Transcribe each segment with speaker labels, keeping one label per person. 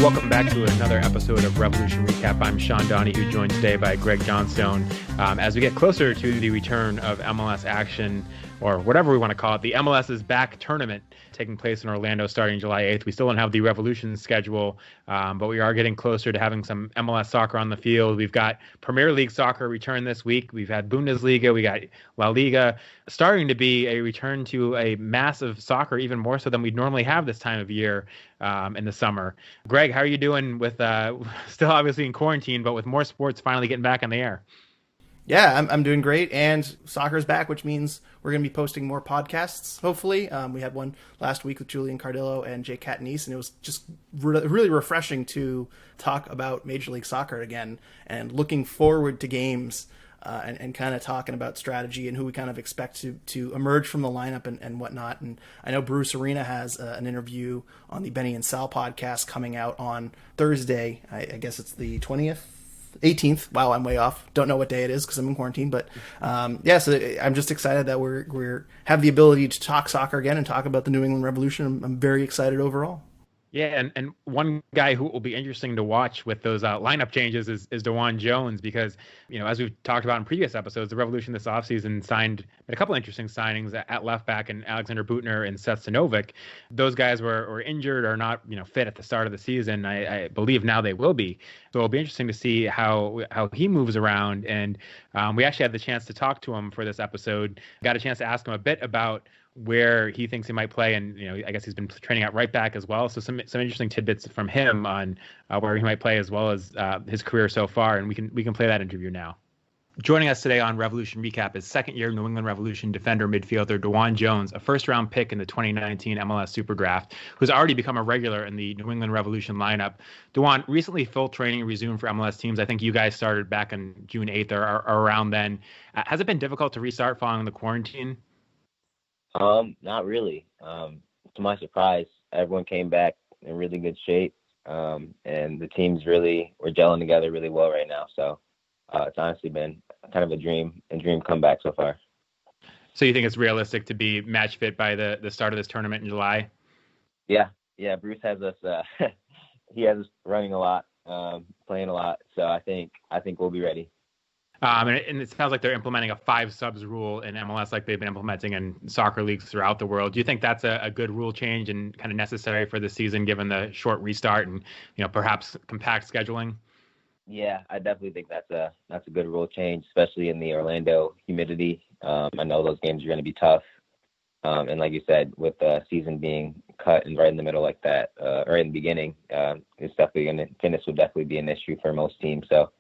Speaker 1: Welcome back to another episode of Revolution Recap. I'm Sean Donahue, joined today by Greg Johnstone. As we get closer to the return of MLS action, or whatever we want to call it, the MLS Is Back tournament taking place in Orlando starting July 8th. We still don't have the Revolution schedule, but we are getting closer to having some MLS soccer on the field. We've got Premier League soccer return this week. We've had Bundesliga, we got La Liga, starting to be a return to a massive soccer, even more so than we'd normally have this time of year in the summer. Greg, how are you doing with still obviously in quarantine, but with more sports finally getting back on the air?
Speaker 2: Yeah, I'm doing great, and soccer's back, which means we're going to be posting more podcasts, hopefully. We had one last week with Julian Cardillo and Jay Catanese, and it was just really refreshing to talk about Major League Soccer again and looking forward to games and kind of talking about strategy and who we kind of expect to emerge from the lineup and whatnot. And I know Bruce Arena has an interview on the Benny and Sal podcast coming out on Thursday. I guess it's the 18th. Wow, I'm way off. Don't know what day it is because I'm in quarantine. But so I'm just excited that we're have the ability to talk soccer again and talk about the New England Revolution. I'm very excited overall.
Speaker 1: Yeah, and one guy who will be interesting to watch with those lineup changes is Dawuan Jones, because, as we've talked about in previous episodes, the Revolution this offseason signed a couple interesting signings at left back, and Alexander Butner and Seth Sinovic. Those guys were injured or not fit at the start of the season. I believe now they will be. So it'll be interesting to see how he moves around. And we actually had the chance to talk to him for this episode. Got a chance to ask him a bit about where he thinks he might play, and I guess he's been training at right back as well. So some interesting tidbits from him on where he might play, as well as his career so far. And we can play that interview now. Joining us today on Revolution Recap is second-year New England Revolution defender midfielder Dawuan Jones, a first-round pick in the 2019 MLS Super Draft, who's already become a regular in the New England Revolution lineup. Dawuan, recently full training resumed for MLS teams. I think you guys started back on June 8th or around then. Has it been difficult to restart following the quarantine?
Speaker 3: Not really. To my surprise, everyone came back in really good shape, and the teams really were gelling together really well right now. So it's honestly been kind of a dream comeback so far.
Speaker 1: So you think it's realistic to be match fit by the start of this tournament in July?
Speaker 3: Yeah. Bruce has us. He has us running a lot, playing a lot. So I think we'll be ready.
Speaker 1: And it sounds like they're implementing a 5 subs rule in MLS, like they've been implementing in soccer leagues throughout the world. Do you think that's a good rule change and kind of necessary for the season, given the short restart and perhaps compact scheduling?
Speaker 3: Yeah, I definitely think that's a good rule change, especially in the Orlando humidity. I know those games are going to be tough, and like you said, with the season being cut and right in the middle like that, or in the beginning, fitness would definitely be an issue for most teams. So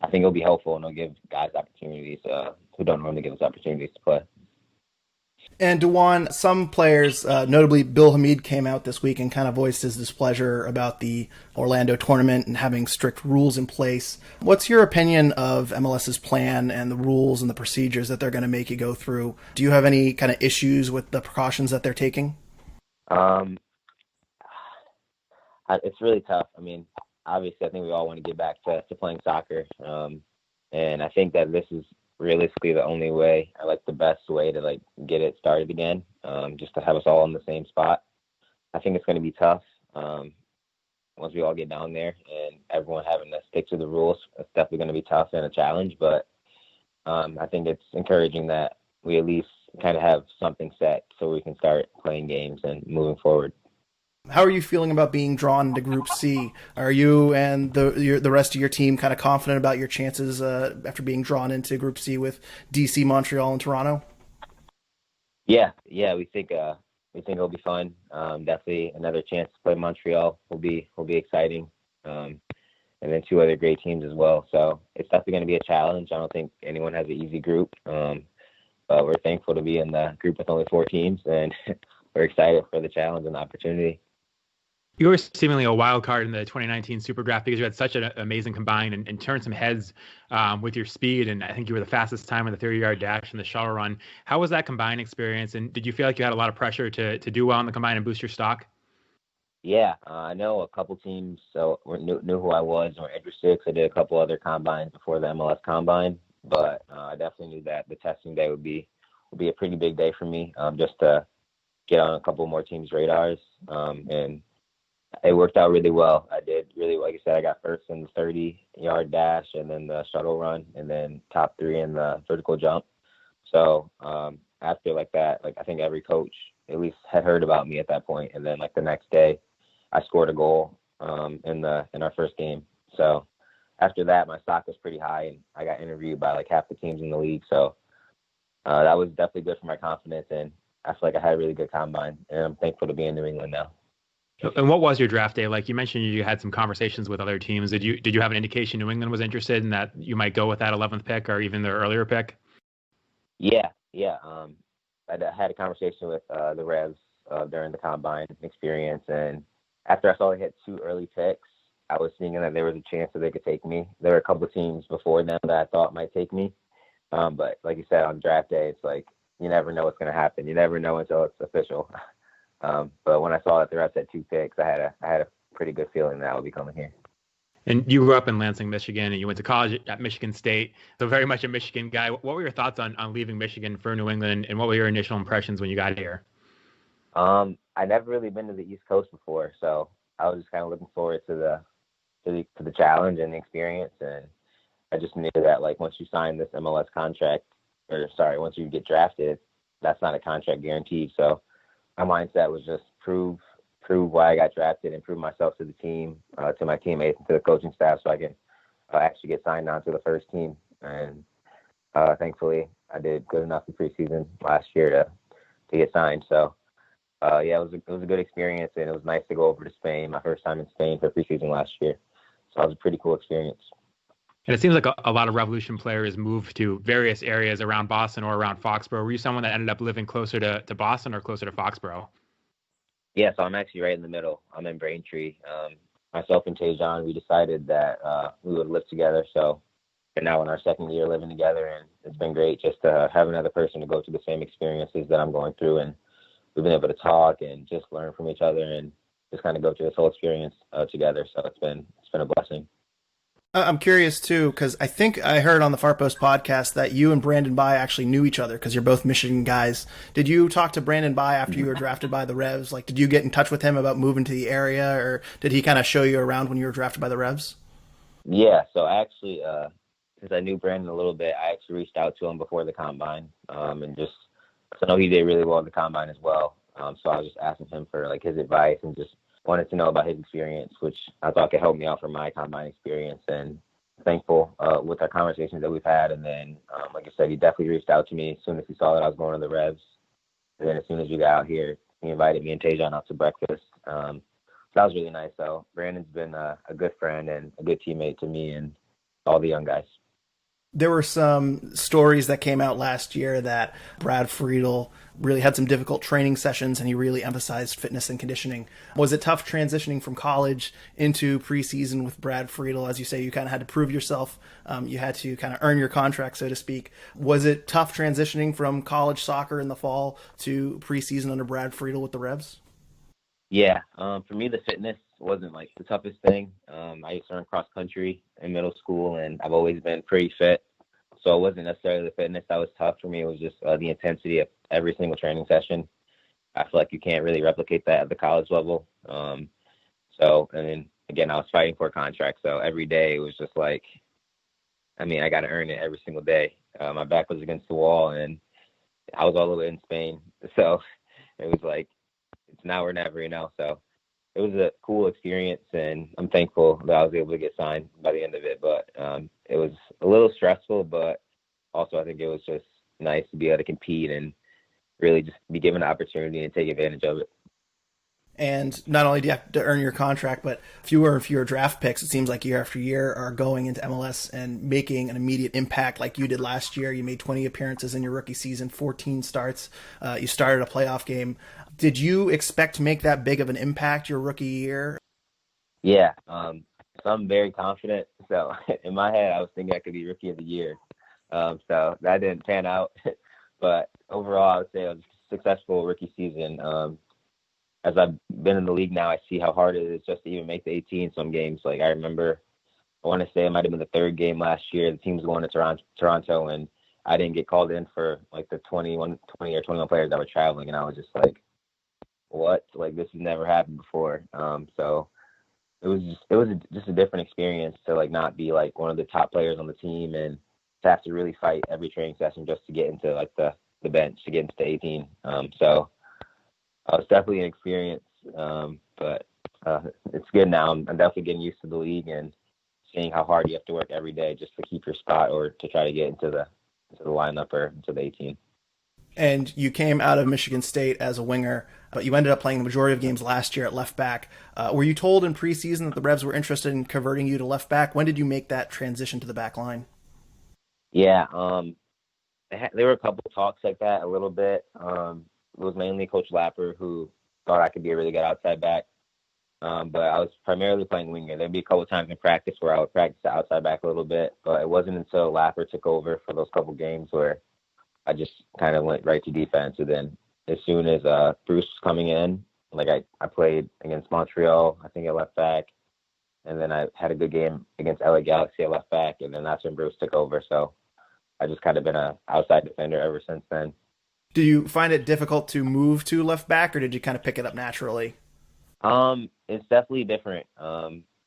Speaker 3: I think it'll be helpful, and it'll give guys opportunities who don't normally give us opportunities to play.
Speaker 2: And Dawuan, some players, notably Bill Hamid, came out this week and kind of voiced his displeasure about the Orlando tournament and having strict rules in place. What's your opinion of MLS's plan and the rules and the procedures that they're going to make you go through? Do you have any kind of issues with the precautions that they're taking?
Speaker 3: It's really tough. I mean, obviously, I think we all want to get back to playing soccer. And I think that this is realistically the only way, or the best way to get it started again, just to have us all in the same spot. I think it's going to be tough once we all get down there and everyone having to stick to the rules. It's definitely going to be tough and a challenge, but I think it's encouraging that we at least kind of have something set so we can start playing games and moving forward.
Speaker 2: How are you feeling about being drawn into Group C? Are you and the rest of your team kind of confident about your chances after being drawn into Group C with DC, Montreal, and Toronto?
Speaker 3: Yeah, we think it'll be fun. Definitely another chance to play Montreal will be exciting, and then 2 other great teams as well. So it's definitely going to be a challenge. I don't think anyone has an easy group, but we're thankful to be in the group with only 4 teams, and we're excited for the challenge and the opportunity.
Speaker 1: You were seemingly a wild card in the 2019 Super Draft because you had such an amazing combine and turned some heads with your speed. And I think you were the fastest time in the 30-yard dash and the shuttle run. How was that combine experience? And did you feel like you had a lot of pressure to do well in the combine and boost your stock?
Speaker 3: Yeah, I know a couple teams knew who I was and were interested, because I did a couple other combines before the MLS Combine. But I definitely knew that the testing day would be a pretty big day for me, just to get on a couple more teams' radars. And it worked out really well. I did really, like I said, I got first in the 30-yard dash and then the shuttle run and then top 3 in the vertical jump. So after like that, like I think every coach at least had heard about me at that point. And then like the next day, I scored a goal in our first game. So after that, my stock was pretty high, and I got interviewed by like half the teams in the league. So that was definitely good for my confidence, and I feel like I had a really good combine, and I'm thankful to be in New England now.
Speaker 1: And what was your draft day like? You mentioned you had some conversations with other teams. Did you have an indication New England was interested in that you might go with that 11th pick or even the earlier pick?
Speaker 3: Yeah. I had a conversation with the Revs during the combine experience, and after I saw they had 2 early picks, I was thinking that there was a chance that they could take me. There were a couple of teams before them that I thought might take me, but like you said, on draft day, it's like you never know what's going to happen. You never know until it's official. But when I saw that the Revs had 2 picks, I had a pretty good feeling that I would be coming here.
Speaker 1: And you grew up in Lansing, Michigan, and you went to college at Michigan State. So very much a Michigan guy. What were your thoughts on leaving Michigan for New England, and what were your initial impressions when you got here?
Speaker 3: I never really been to the East Coast before, so I was just kind of looking forward to the challenge and the experience. And I just knew that like once you sign this MLS contract, once you get drafted, that's not a contract guaranteed. So my mindset was just prove why I got drafted and prove myself to the team, to my teammates, and to the coaching staff, so I can actually get signed on to the first team. And thankfully, I did good enough in preseason last year to get signed. So it was a good experience, and it was nice to go over to Spain, my first time in Spain for preseason last year. So it was a pretty cool experience.
Speaker 1: And it seems like a lot of Revolution players move to various areas around Boston or around Foxborough. Were you someone that ended up living closer to Boston or closer to Foxborough?
Speaker 3: Yeah, so I'm actually right in the middle. I'm in Braintree. Myself and DeJuan, we decided that we would live together. So we're now in our second year living together, and it's been great just to have another person to go through the same experiences that I'm going through. And we've been able to talk and just learn from each other and just kind of go through this whole experience together. So it's been a blessing.
Speaker 2: I'm curious too, because I think I heard on the Far Post podcast that you and Brandon Bai actually knew each other because you're both Michigan guys. Did you talk to Brandon Bai after you were drafted by the Revs? Like, did you get in touch with him about moving to the area, or did he kind of show you around when you were drafted by the Revs?
Speaker 3: Yeah, so actually, since I knew Brandon a little bit, I actually reached out to him before the combine, and just because I know he did really well at the combine as well. So I was just asking him for like his advice and just wanted to know about his experience, which I thought could help me out for my combine experience. And thankful with our conversations that we've had. And then, like I said, he definitely reached out to me as soon as he saw that I was going to the Revs. And then as soon as we got out here, he invited me and DeJuan out to breakfast. So that was really nice. So Brandon's been a good friend and a good teammate to me and all the young guys.
Speaker 2: There were some stories that came out last year that Brad Friedel really had some difficult training sessions and he really emphasized fitness and conditioning. Was it tough transitioning from college into preseason with Brad Friedel? As you say, you kind of had to prove yourself. You had to kind of earn your contract, so to speak. Was it tough transitioning from college soccer in the fall to preseason under Brad Friedel with the Revs?
Speaker 3: Yeah, for me, the fitness wasn't like the toughest thing. I used to run cross country in middle school, and I've always been pretty fit. So it wasn't necessarily the fitness that was tough for me. It was just the intensity of every single training session. I feel like you can't really replicate that at the college level. And then again, I was fighting for a contract. So every day it was just like, I got to earn it every single day. My back was against the wall, and I was all the way in Spain. So it was like, it's now or never, So it was a cool experience, and I'm thankful that I was able to get signed by the end of it. But it was a little stressful, but also I think it was just nice to be able to compete and really just be given the opportunity and take advantage of it.
Speaker 2: And not only do you have to earn your contract, but fewer and fewer draft picks, it seems like year after year, are going into MLS and making an immediate impact like you did last year. You made 20 appearances in your rookie season, 14 starts. You started a playoff game. Did you expect to make that big of an impact your rookie year?
Speaker 3: Yeah, so I'm very confident. So in my head, I was thinking I could be rookie of the year. So that didn't pan out. But overall, I would say it was a successful rookie season. As I've been in the league now, I see how hard it is just to even make the 18 some games. Like I remember, I want to say it might have been the third game last year. The team was going to Toronto, and I didn't get called in for like the 20 or 21 players that were traveling. And I was just like, what? Like this has never happened before. So just a different experience to like not be like one of the top players on the team and to have to really fight every training session just to get into like the bench to get into the 18. So it's definitely an experience, but it's good now. I'm definitely getting used to the league and seeing how hard you have to work every day just to keep your spot or to try to get into the lineup or into the 18.
Speaker 2: And you came out of Michigan State as a winger, but you ended up playing the majority of games last year at left back. Were you told in preseason that the Revs were interested in converting you to left back? When did you make that transition to the back line?
Speaker 3: Yeah, there were a couple of talks like that a little bit. It was mainly Coach Lapper who thought I could be a really good outside back. But I was primarily playing winger. There'd be a couple of times in practice where I would practice the outside back a little bit, but it wasn't until Lapper took over for those couple games where I just kind of went right to defense. And then as soon as Bruce was coming in, like I played against Montreal, I think at left back, and then I had a good game against LA Galaxy at left back, and then that's when Bruce took over. So I just kind of been an outside defender ever since then.
Speaker 2: Do you find it difficult to move to left back, or did you kind of pick it up naturally?
Speaker 3: It's definitely different.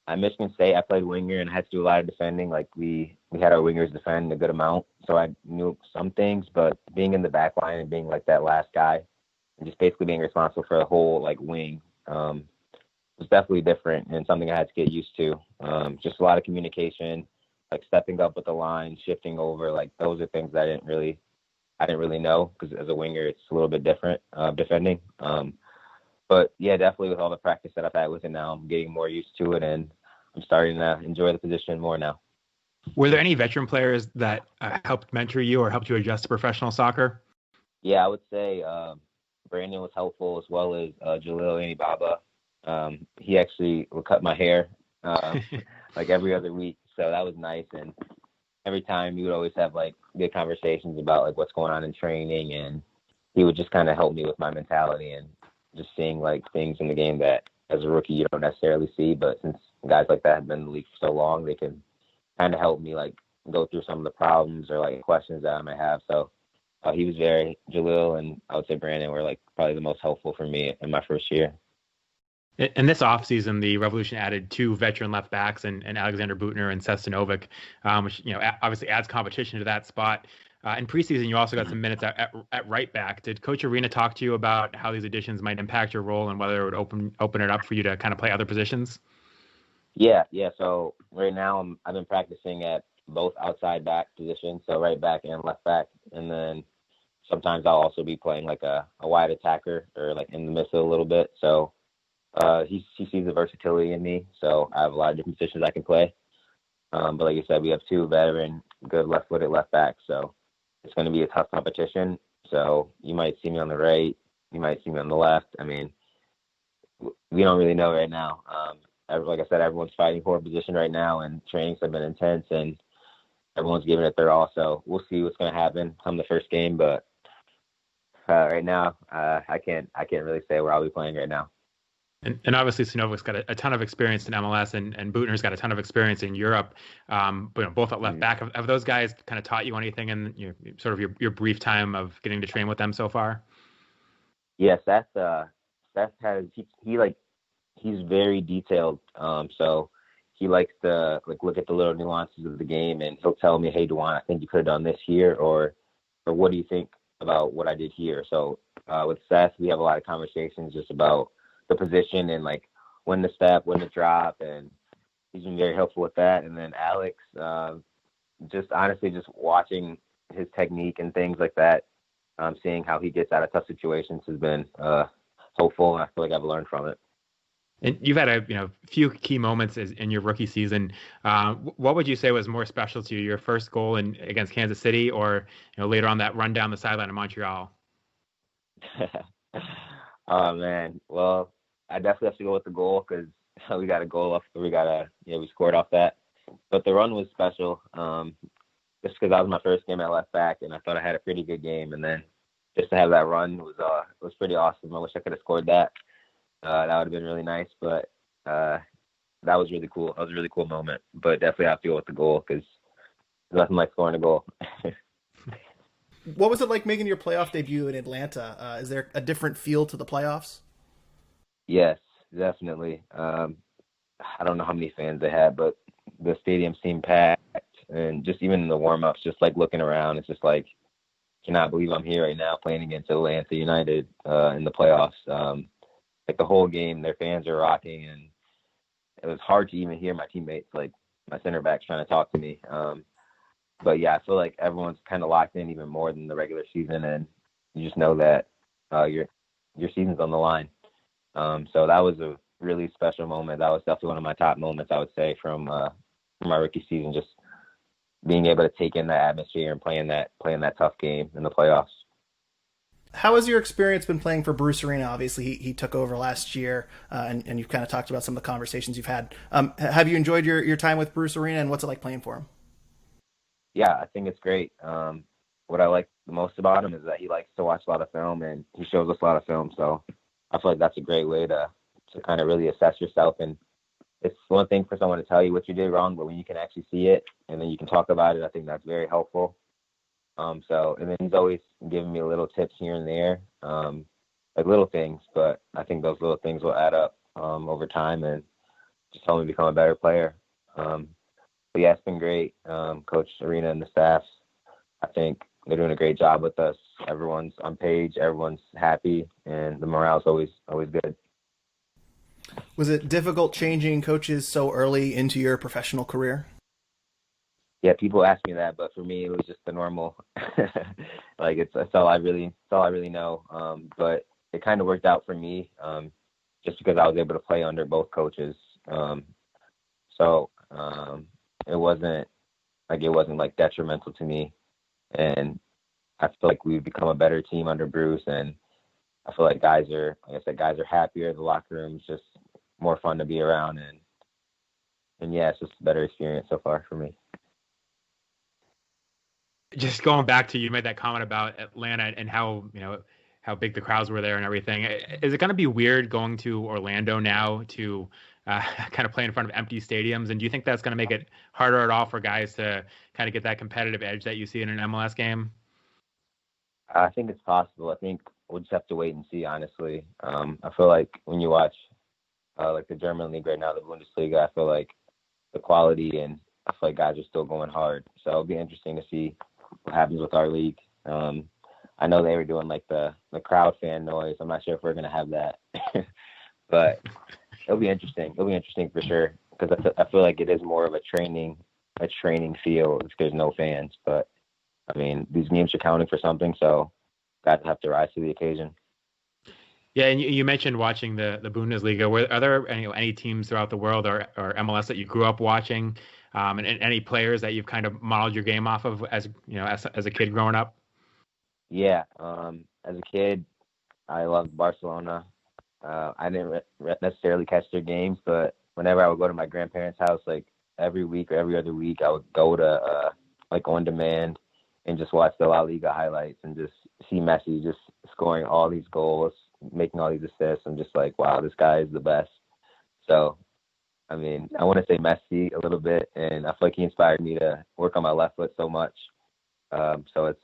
Speaker 3: At Michigan State, I played winger and I had to do a lot of defending. Like we had our wingers defend a good amount, so I knew some things. But being in the back line and being like that last guy, and just basically being responsible for the whole like wing, was definitely different and something I had to get used to. Just a lot of communication, like stepping up with the line, shifting over. Like those are things that I didn't really know because as a winger, it's a little bit different defending. But yeah, definitely with all the practice that I've had with it now, I'm getting more used to it, and I'm starting to enjoy the position more now.
Speaker 1: Were there any veteran players that helped mentor you or helped you adjust to professional soccer?
Speaker 3: Yeah, I would say Brandon was helpful as well as Jalil Anibaba. He actually would cut my hair like every other week, so that was nice. And every time you would always have like good conversations about like what's going on in training, and he would just kind of help me with my mentality and just seeing like things in the game that as a rookie you don't necessarily see, but since guys like that have been in the league for so long, they can kind of help me like go through some of the problems or like questions that I might have. So he was Jalil and I would say Brandon were like probably the most helpful for me in my first year.
Speaker 1: In this offseason, the Revolution added 2 veteran left backs and Alexander Butner and Seth Stanovic, which obviously adds competition to that spot. In preseason, you also got some minutes at right back. Did Coach Arena talk to you about how these additions might impact your role and whether it would open it up for you to kind of play other positions?
Speaker 3: Yeah. So right now I've been practicing at both outside back positions, so right back and left back, and then sometimes I'll also be playing like a wide attacker or like in the middle a little bit. So he sees the versatility in me, so I have a lot of different positions I can play. But like you said, we have 2 veteran, good left-footed left backs, so it's going to be a tough competition. So you might see me on the right, you might see me on the left. I mean, we don't really know right now. Like I said, everyone's fighting for a position right now, and trainings have been intense, and everyone's giving it their all. So we'll see what's going to happen come the first game. But right now, I can't really say where I'll be playing right now.
Speaker 1: And obviously, Stanovic's got a ton of experience in MLS, and Butner's got a ton of experience in Europe. But both at left back. Have those guys kind of taught you anything in your brief time of getting to train with them so far?
Speaker 3: Yeah, Seth has he's very detailed. So he likes to like look at the little nuances of the game, and he'll tell me, "Hey, Dawuan, I think you could have done this here," or "What do you think about what I did here?" So with Seth, we have a lot of conversations just about the position and like when to step, when to drop, and he's been very helpful with that. And then Alex, just watching his technique and things like that, seeing how he gets out of tough situations has been helpful, and I feel like I've learned from it.
Speaker 1: And you've had a few key moments in your rookie season. What would you say was more special to you? Your first goal against Kansas City, or later on that run down the sideline in Montreal?
Speaker 3: Oh man, well, I definitely have to go with the goal because we got a goal off. We scored off that. But the run was special, just because that was my first game at left back, and I thought I had a pretty good game. And then just to have that run was pretty awesome. I wish I could have scored that. That would have been really nice, but that was really cool. That was a really cool moment. But definitely have to go with the goal because there's nothing like scoring a goal.
Speaker 2: What was it like making your playoff debut in Atlanta? Is there a different feel to the playoffs?
Speaker 3: Yes, definitely. I I don't know how many fans they had, but the stadium seemed packed. And just even in the warm-ups, just like looking around, it's just like, cannot believe I'm here right now playing against Atlanta United in the playoffs. Like the whole game, their fans are rocking, and it was hard to even hear my teammates, like my center backs, trying to talk to me. But yeah, I feel like everyone's kind of locked in even more than the regular season, and you just know that your season's on the line. So that was a really special moment. That was definitely one of my top moments, I would say, from my rookie season. Just being able to take in that atmosphere and playing that tough game in the playoffs.
Speaker 2: How has your experience been playing for Bruce Arena? Obviously, he took over last year, and you've kind of talked about some of the conversations you've had. Have you enjoyed your time with Bruce Arena, and what's it like playing for him?
Speaker 3: Yeah, I think it's great. What I like the most about him is that he likes to watch a lot of film, and he shows us a lot of film. So I feel like that's a great way to kind of really assess yourself. And it's one thing for someone to tell you what you did wrong, but when you can actually see it and then you can talk about it, I think that's very helpful. And then he's always giving me little tips here and there, like little things, but I think those little things will add up over time and just help me become a better player. But yeah, it's been great. Coach Arena and the staff, I think they're doing a great job with us. Everyone's on page, everyone's happy, and the morale's always good.
Speaker 2: Was it difficult changing coaches so early into your professional career?
Speaker 3: Yeah, people ask me that, but for me, it was just the normal. Like it's all I really know. But it kind of worked out for me, just because I was able to play under both coaches. So it wasn't like detrimental to me, and I feel like we've become a better team under Bruce, and I feel like guys are happier. The locker room's just more fun to be around, and yeah, it's just a better experience so far for me.
Speaker 1: Just going back to, you made that comment about Atlanta and how big the crowds were there and everything. Is it going to be weird going to Orlando now to kind of play in front of empty stadiums? And do you think that's going to make it harder at all for guys to kind of get that competitive edge that you see in an MLS game?
Speaker 3: I think it's possible. I think we'll just have to wait and see, honestly. I feel like when you watch like the German league right now, the Bundesliga, I feel like the quality, and I feel like guys are still going hard. So it'll be interesting to see what happens with our league. I know they were doing like the crowd fan noise. I'm not sure if we're going to have that, but it'll be interesting. It'll be interesting for sure, because I feel like it is more of a training field if there's no fans. But I mean, these games are counting for something, so guys have to rise to the occasion.
Speaker 1: Yeah, and you mentioned watching the Bundesliga. Are there any teams throughout the world or MLS that you grew up watching, and any players that you've kind of modeled your game off of as a kid growing up?
Speaker 3: Yeah, as a kid, I loved Barcelona. I didn't necessarily catch their games, but whenever I would go to my grandparents' house, like every week or every other week, I would go to like on demand and just watch the La Liga highlights and just see Messi just scoring all these goals, making all these assists. I'm just like, wow, this guy is the best. So, I mean, I want to say Messi a little bit, and I feel like he inspired me to work on my left foot so much. So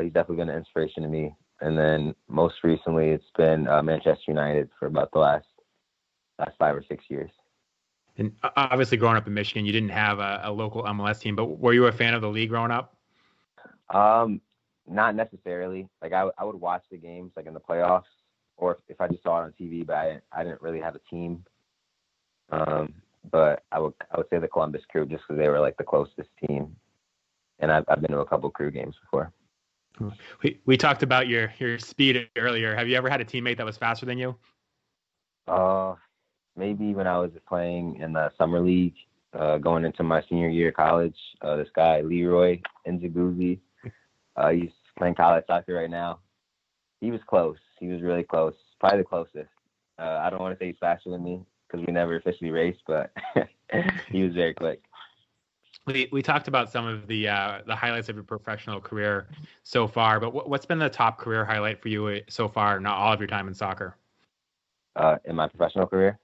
Speaker 3: he's definitely been an inspiration to me. And then most recently, it's been Manchester United for about the last 5 or 6 years.
Speaker 1: And obviously, growing up in Michigan, you didn't have a local MLS team, but were you a fan of the league growing up?
Speaker 3: Not necessarily. Like I would watch the games like in the playoffs, or if I just saw it on TV, but I didn't really have a team. But I would say the Columbus Crew, just because they were like the closest team, and I've been to a couple Crew games before.
Speaker 1: We talked about your speed earlier. Have you ever had a teammate that was faster than you?
Speaker 3: Maybe when I was playing in the summer league, going into my senior year of college. This guy Leroy Nziguzi, he's playing college soccer right now. He was close. He was really close. Probably the closest. I don't want to say he's faster than me because we never officially raced, but he was very quick.
Speaker 1: We talked about some of the highlights of your professional career so far, but what's been the top career highlight for you so far, not all of your time in soccer?
Speaker 3: In my professional career?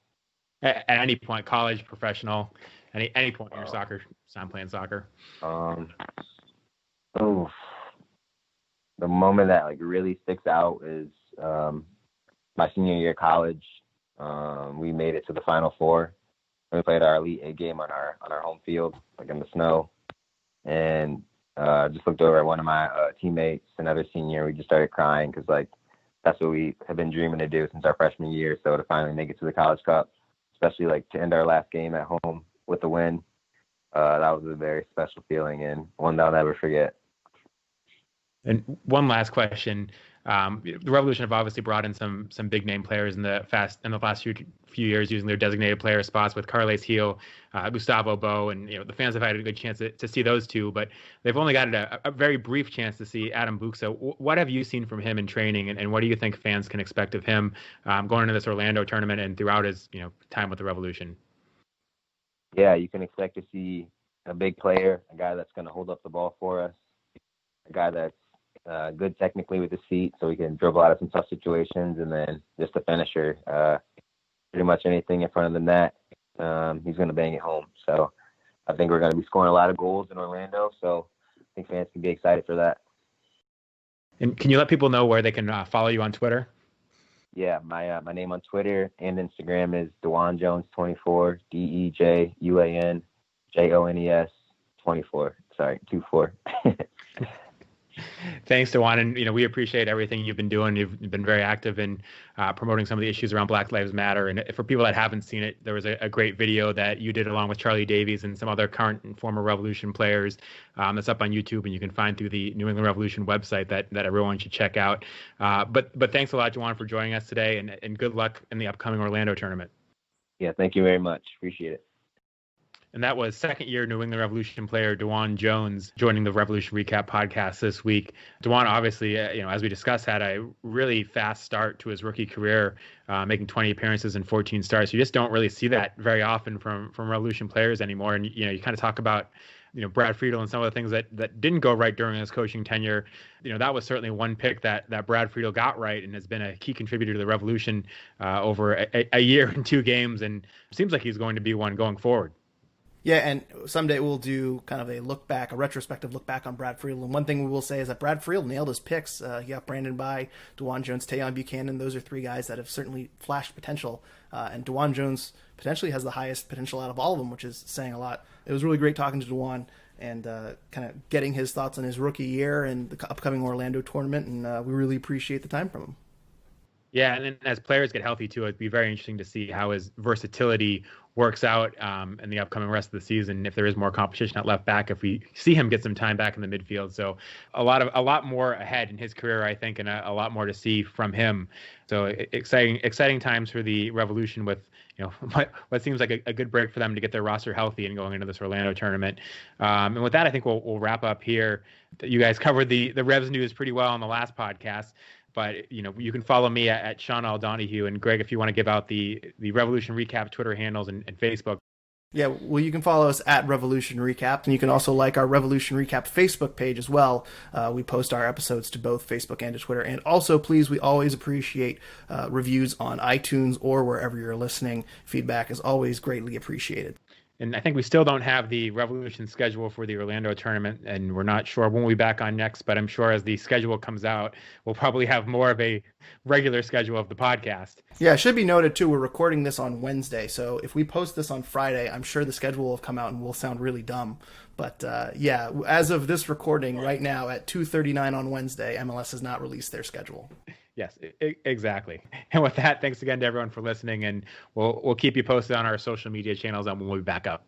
Speaker 1: At any point, college, professional, any point in your soccer time playing soccer?
Speaker 3: The moment that like really sticks out is my senior year of college. We made it to the Final Four And we played our Elite Eight game on our home field, like in the snow. And just looked over at one of my teammates, another senior. We just started crying because, like, that's what we have been dreaming to do since our freshman year. So to finally make it to the College Cup, especially like to end our last game at home with the win, that was a very special feeling and one that I'll never forget.
Speaker 1: And one last question. The Revolution have obviously brought in some big name players in the last few years using their designated player spots with Carles Heel, Gustavo Bo, and the fans have had a good chance to see those two, but they've only got a very brief chance to see Adam Buksa. What have you seen from him in training, and what do you think fans can expect of him going into this Orlando tournament and throughout his time with the Revolution?
Speaker 3: Yeah, you can expect to see a big player, a guy that's going to hold up the ball for us, a guy that's good technically with his feet, so he can dribble out of some tough situations, and then just a finisher. Pretty much anything in front of the net, he's going to bang it home. So I think we're going to be scoring a lot of goals in Orlando, so I think fans can be excited for that.
Speaker 1: And can you let people know where they can follow you on Twitter?
Speaker 3: Yeah, my name on Twitter and Instagram is Dawuan Jones 24, DEJUAN JONES 24. Sorry, 24.
Speaker 1: Thanks, Dawuan. And, we appreciate everything you've been doing. You've been very active in promoting some of the issues around Black Lives Matter. And for people that haven't seen it, there was a great video that you did along with Charlie Davies and some other current and former Revolution players that's up on YouTube, and you can find through the New England Revolution website that everyone should check out. But thanks a lot, Dawuan, for joining us today, and good luck in the upcoming Orlando tournament.
Speaker 3: Yeah, thank you very much. Appreciate it.
Speaker 1: And that was second-year New England Revolution player Dawuan Jones joining the Revolution Recap podcast this week. Dawuan, obviously, as we discussed, had a really fast start to his rookie career, making 20 appearances and 14 starts. You just don't really see that very often from Revolution players anymore. And you kind of talk about Brad Friedel and some of the things that didn't go right during his coaching tenure. That was certainly one pick that Brad Friedel got right and has been a key contributor to the Revolution over a year and 2 games, and seems like he's going to be one going forward.
Speaker 2: Yeah, and someday we'll do kind of a retrospective look back on Brad Friedel. And one thing we will say is that Brad Friedel nailed his picks. He got Brandon By, Dawuan Jones, Tayon Buchanan. Those are 3 guys that have certainly flashed potential. And Dawuan Jones potentially has the highest potential out of all of them, which is saying a lot. It was really great talking to Dawuan and kind of getting his thoughts on his rookie year and the upcoming Orlando tournament. And we really appreciate the time from him.
Speaker 1: Yeah, and then as players get healthy too, it'd be very interesting to see how his versatility works out in the upcoming rest of the season. If there is more competition at left back, if we see him get some time back in the midfield, so a lot more ahead in his career, I think, and a lot more to see from him. So exciting times for the Revolution with what seems like a good break for them to get their roster healthy and going into this Orlando tournament. And with that, I think we'll wrap up here. You guys covered the Revs news pretty well on the last podcast. But, you can follow me at Sean L. Donahue. And Greg, if you want to give out the Revolution Recap Twitter handles and Facebook.
Speaker 2: Yeah, well, you can follow us at Revolution Recap, and you can also like our Revolution Recap Facebook page as well. We post our episodes to both Facebook and to Twitter. And also, please, we always appreciate reviews on iTunes or wherever you're listening. Feedback is always greatly appreciated.
Speaker 1: And I think we still don't have the Revolution schedule for the Orlando tournament, and we're not sure when we'll be back on next, but I'm sure as the schedule comes out, we'll probably have more of a regular schedule of the podcast.
Speaker 2: Yeah, it should be noted, too, we're recording this on Wednesday, so if we post this on Friday, I'm sure the schedule will come out and will sound really dumb. But, yeah, as of this recording right now at 2:39 on Wednesday, MLS has not released their schedule.
Speaker 1: Yes, exactly. And with that, thanks again to everyone for listening, and we'll keep you posted on our social media channels on when we'll be back up.